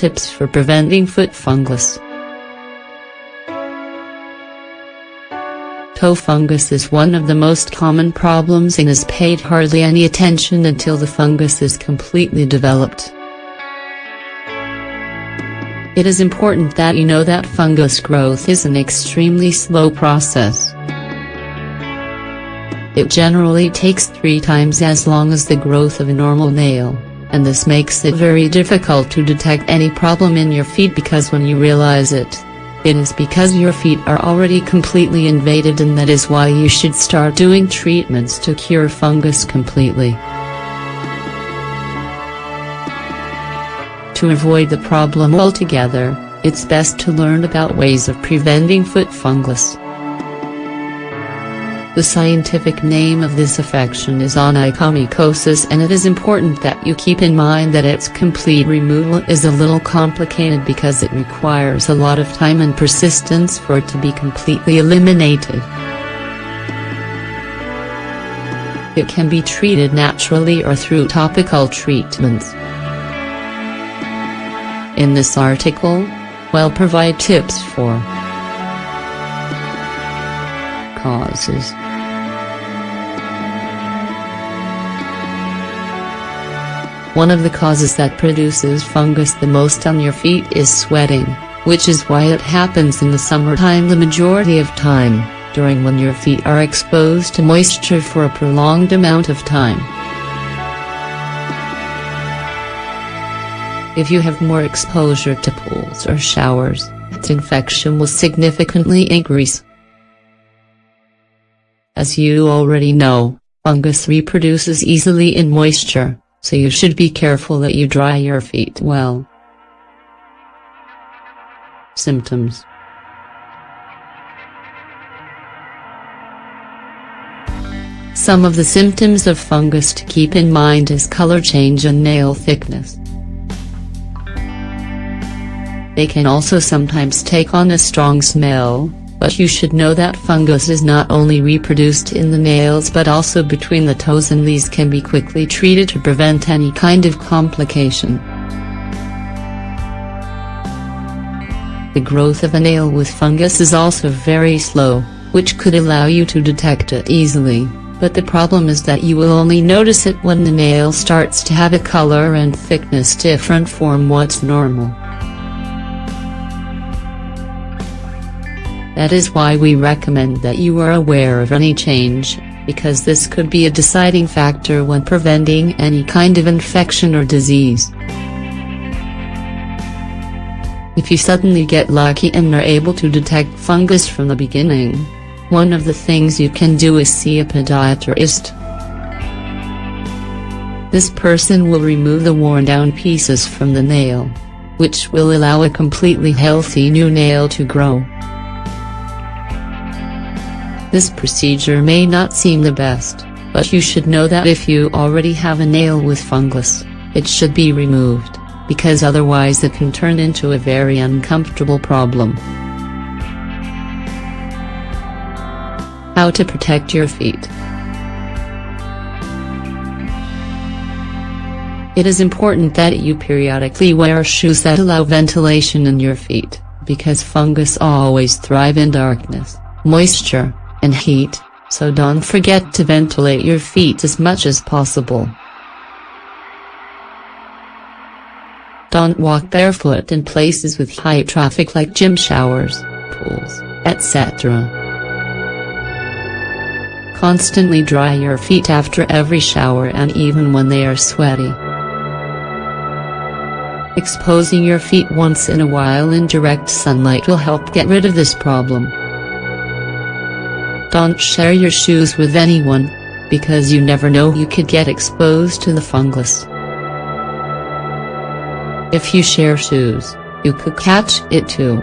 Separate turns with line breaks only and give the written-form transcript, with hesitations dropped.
tips for preventing foot fungus. Toe fungus is one of the most common problems and is paid hardly any attention until the fungus is completely developed. It is important that you know that fungus growth is an extremely slow process. It generally takes 3 times as long as the growth of a normal nail, and this makes it very difficult to detect any problem in your feet, because when you realize it is because your feet are already completely invaded, and that is why you should start doing treatments to cure fungus completely. To avoid the problem altogether, it's best to learn about ways of preventing foot fungus. The scientific name of this affection is onychomycosis, and it is important that you keep in mind that its complete removal is a little complicated because it requires a lot of time and persistence for it to be completely eliminated. It can be treated naturally or through topical treatments. In this article, we'll provide tips for causes. One of the causes that produces fungus the most on your feet is sweating, which is why it happens in the summertime the majority of time, during when your feet are exposed to moisture for a prolonged amount of time. If you have more exposure to pools or showers, its infection will significantly increase. As you already know, fungus reproduces easily in moisture, so you should be careful that you dry your feet well. Symptoms. Some of the symptoms of fungus to keep in mind is color change and nail thickness. They can also sometimes take on a strong smell, but you should know that fungus is not only reproduced in the nails but also between the toes, and these can be quickly treated to prevent any kind of complication. The growth of a nail with fungus is also very slow, which could allow you to detect it easily, but the problem is that you will only notice it when the nail starts to have a color and thickness different from what's normal. That is why we recommend that you are aware of any change, because this could be a deciding factor when preventing any kind of infection or disease. If you suddenly get lucky and are able to detect fungus from the beginning, one of the things you can do is see a podiatrist. This person will remove the worn-down pieces from the nail, which will allow a completely healthy new nail to grow. This procedure may not seem the best, but you should know that if you already have a nail with fungus, it should be removed, because otherwise it can turn into a very uncomfortable problem. How to protect your feet. It is important that you periodically wear shoes that allow ventilation in your feet, because fungus always thrive in darkness, moisture, and heat, so don't forget to ventilate your feet as much as possible. Don't walk barefoot in places with high traffic like gym, showers, pools, etc. Constantly dry your feet after every shower and even when they are sweaty. Exposing your feet once in a while in direct sunlight will help get rid of this problem. Don't share your shoes with anyone, because you never know, you could get exposed to the fungus. If you share shoes, you could catch it too.